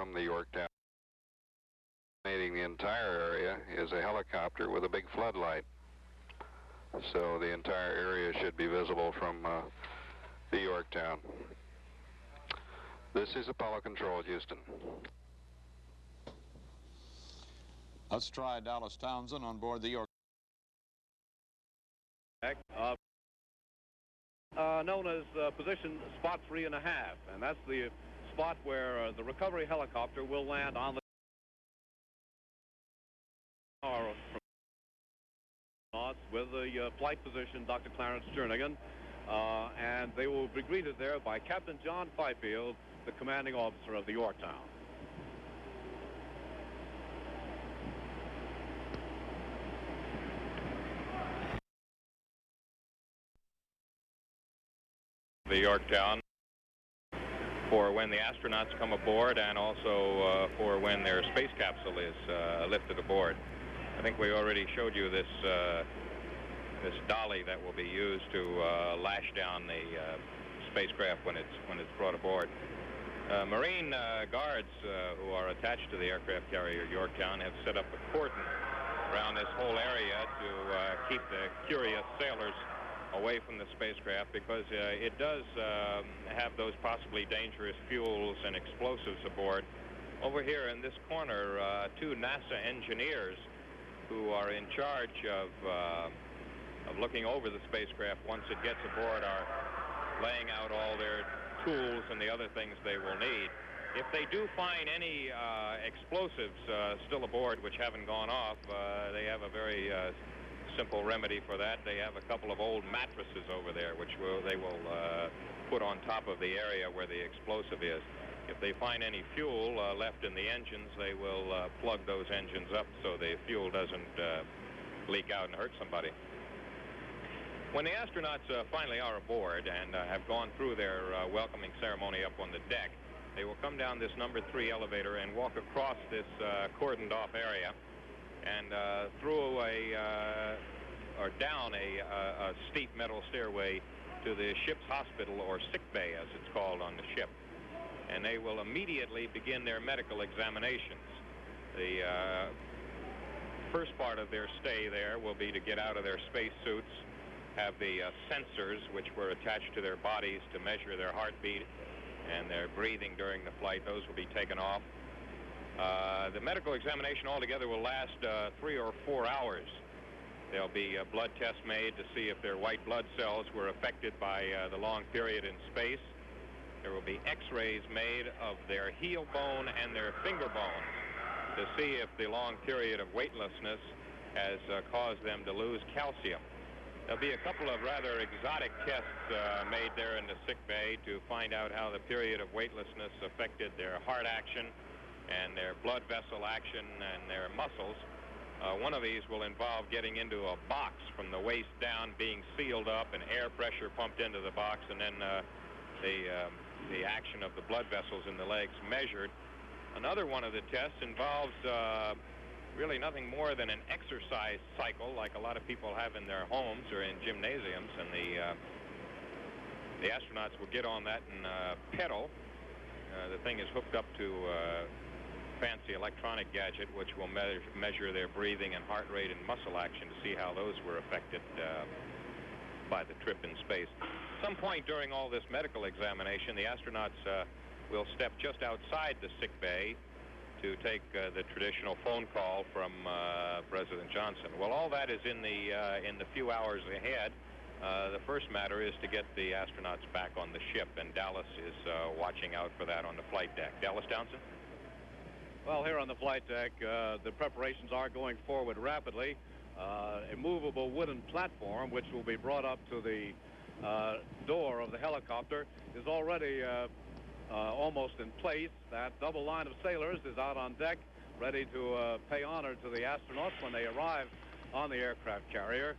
from the Yorktown. Dominating the entire area is a helicopter with a big floodlight. So the entire area should be visible from the Yorktown. This is Apollo Control, Houston. Let's try Dallas Townsend on board the York. Known as position spot 3.5, and that's the spot where the recovery helicopter will land on the with the flight position, Dr. Clarence Jernigan, and they will be greeted there by Captain John Fifield, the commanding officer of the Yorktown. The Yorktown for when the astronauts come aboard, and also for when their space capsule is lifted aboard. I think we already showed you this this dolly that will be used to lash down the spacecraft when it's brought aboard. Marine guards who are attached to the aircraft carrier Yorktown have set up a cordon around this whole area to keep the curious sailors away from the spacecraft, because it does have those possibly dangerous fuels and explosives aboard. Over here in this corner, two NASA engineers who are in charge of looking over the spacecraft once it gets aboard are laying out all their tools and the other things they will need. If they do find any explosives still aboard which haven't gone off, they have a very simple remedy for that. They have a couple of old mattresses over there which they will put on top of the area where the explosive is. If they find any fuel left in the engines, they will plug those engines up so the fuel doesn't leak out and hurt somebody. When the astronauts finally are aboard and have gone through their welcoming ceremony up on the deck, they will come down this number 3 elevator and walk across this cordoned off area and through or down a steep metal stairway to the ship's hospital, or sick bay as it's called on the ship. And they will immediately begin their medical examinations. The first part of their stay there will be to get out of their space suits, have the sensors which were attached to their bodies to measure their heartbeat and their breathing during the flight. Those will be taken off. The medical examination altogether will last 3 or 4 hours. There'll be blood tests made to see if their white blood cells were affected by the long period in space. There will be x-rays made of their heel bone and their finger bones to see if the long period of weightlessness has caused them to lose calcium. There'll be a couple of rather exotic tests made there in the sick bay to find out how the period of weightlessness affected their heart action and their blood vessel action and their muscles. One of these will involve getting into a box from the waist down, being sealed up, and air pressure pumped into the box, and then the action of the blood vessels in the legs measured. Another one of the tests involves really nothing more than an exercise cycle like a lot of people have in their homes or in gymnasiums, and the astronauts will get on that and pedal. The thing is hooked up to a fancy electronic gadget which will measure their breathing and heart rate and muscle action to see how those were affected by the trip in space. At some point during all this medical examination, the astronauts will step just outside the sick bay to take the traditional phone call from President Johnson. Well, all that is in the few hours ahead. The first matter is to get the astronauts back on the ship, and Dallas is watching out for that on the flight deck. Dallas Townsend? Well, here on the flight deck, the preparations are going forward rapidly. A movable wooden platform, which will be brought up to the door of the helicopter, is already almost in place. That double line of sailors is out on deck, ready to pay honor to the astronauts when they arrive on the aircraft carrier.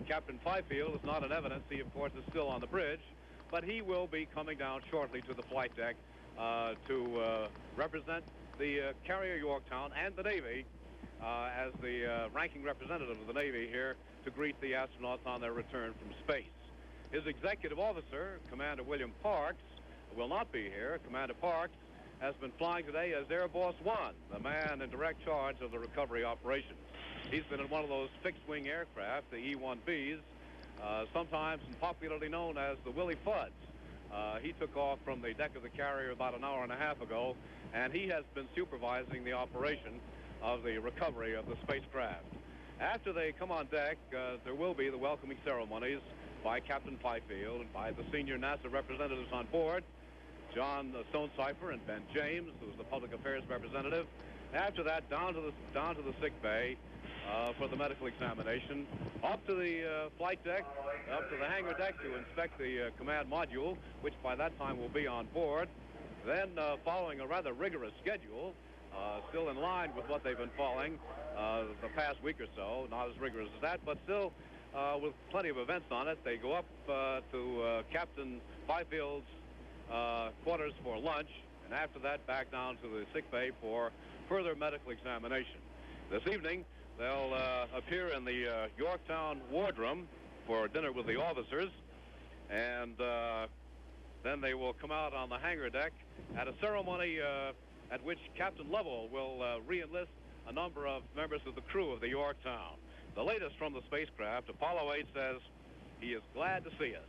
Captain Fifield is not in evidence. He, of course, is still on the bridge, but he will be coming down shortly to the flight deck to represent the carrier Yorktown and the Navy as the ranking representative of the Navy here to greet the astronauts on their return from space. His executive officer, Commander William Parks, will not be here. Commander Parks has been flying today as Air Boss 1, the man in direct charge of the recovery operation. He's been in one of those fixed-wing aircraft, the E-1Bs, sometimes popularly known as the Willie Fudds. He took off from the deck of the carrier about an hour and a half ago, and he has been supervising the operation of the recovery of the spacecraft. After they come on deck, there will be the welcoming ceremonies by Captain Fifield and by the senior NASA representatives on board, John Stonecipher and Ben James, who's the public affairs representative. After that, down to the sick bay for the medical examination, up to the flight deck, up to the hangar deck to inspect the command module, which by that time will be on board. Then, following a rather rigorous schedule, still in line with what they've been following the past week or so, not as rigorous as that, but still with plenty of events on it, they go up to Captain Fifield's quarters for lunch, and after that back down to the sick bay for further medical examination. This evening they'll appear in the Yorktown wardroom for dinner with the officers, and then they will come out on the hangar deck at a ceremony at which Captain Lovell will re-enlist a number of members of the crew of the Yorktown. The latest from the spacecraft, Apollo 8, says he is glad to see us.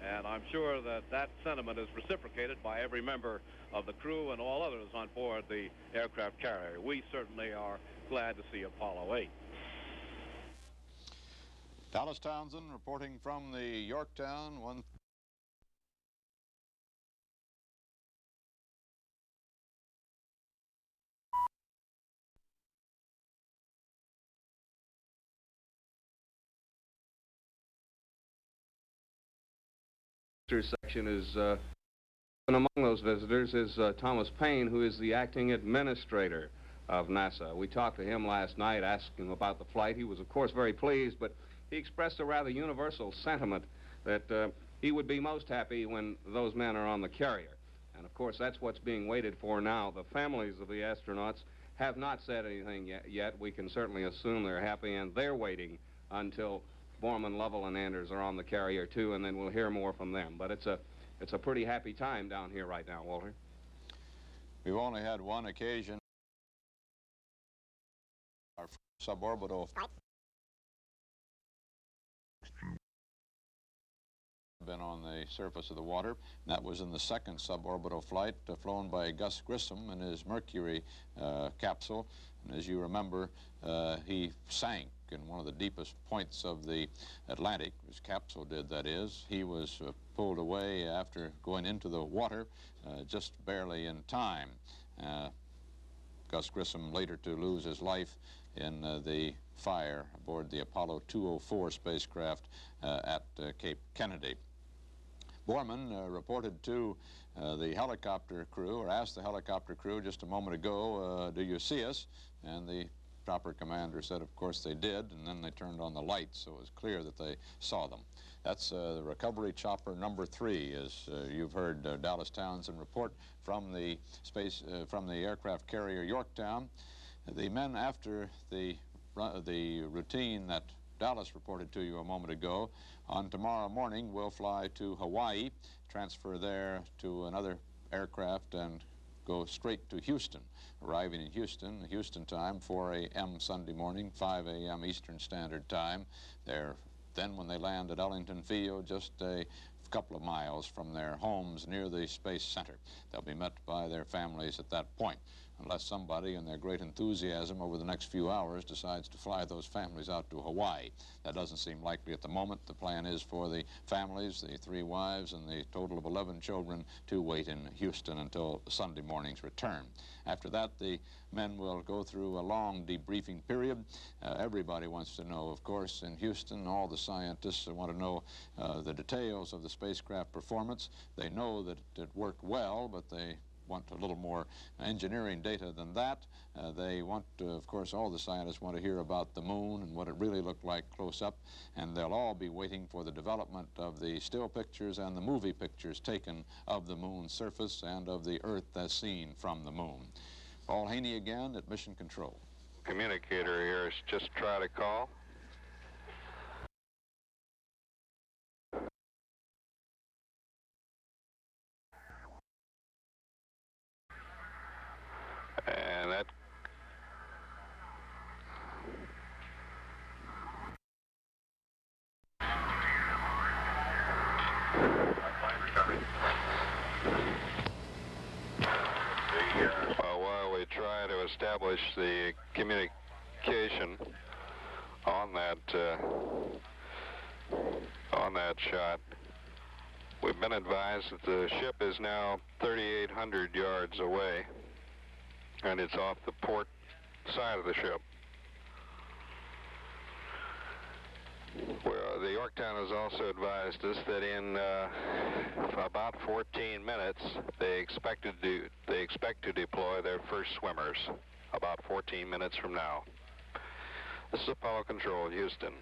And I'm sure that that sentiment is reciprocated by every member of the crew and all others on board the aircraft carrier. We certainly are glad to see Apollo 8. Dallas Townsend reporting from the Yorktown. Section is and among those visitors is Thomas Paine, who is the acting administrator of NASA. We talked to him last night, asked him about the flight. He was, of course, very pleased, but he expressed a rather universal sentiment that he would be most happy when those men are on the carrier. And, of course, that's what's being waited for now. The families of the astronauts have not said anything yet. We can certainly assume they're happy, and they're waiting until Borman, Lovell, and Anders are on the carrier, too, and then we'll hear more from them. But it's a pretty happy time down here right now, Walter. We've only had one occasion. Our suborbital been on the surface of the water. And that was in the second suborbital flight flown by Gus Grissom in his Mercury capsule. And as you remember, he sank in one of the deepest points of the Atlantic. His capsule did, that is. He was pulled away after going into the water just barely in time. Gus Grissom later to lose his life in the fire aboard the Apollo 204 spacecraft at Cape Kennedy. Borman reported to the helicopter crew, or asked the helicopter crew just a moment ago, do you see us? And the chopper commander said, of course they did, and then they turned on the lights, so it was clear that they saw them. That's the recovery chopper number 3, as you've heard Dallas Townsend report from the aircraft carrier Yorktown. The men, after the routine that Dallas reported to you a moment ago, on tomorrow morning will fly to Hawaii, transfer there to another aircraft, and go straight to Houston, arriving in Houston time, 4 a.m. Sunday morning, 5 a.m. Eastern Standard Time. Then when they land at Ellington Field, just a couple of miles from their homes near the Space Center. They'll be met by their families at that point, unless somebody in their great enthusiasm over the next few hours decides to fly those families out to Hawaii. That doesn't seem likely at the moment. The plan is for the families, the 3 wives, and the total of 11 children to wait in Houston until Sunday morning's return. After that, the men will go through a long debriefing period. Everybody wants to know, of course, in Houston, all the scientists want to know the details of the spacecraft performance. They know that it worked well, but they want a little more engineering data than that. They want to, of course, all the scientists want to hear about the moon and what it really looked like close up, and they'll all be waiting for the development of the still pictures and the movie pictures taken of the moon's surface and of the Earth as seen from the moon. Paul Haney again at Mission Control. Communicator here, just try to call. Well, while we try to establish the communication on that shot, we've been advised that the ship is now 3,800 yards away, and it's off the port side of the ship. Well, the Yorktown has also advised us that in about 14 minutes they expect to deploy their first swimmers. About 14 minutes from now. This is Apollo Control, Houston.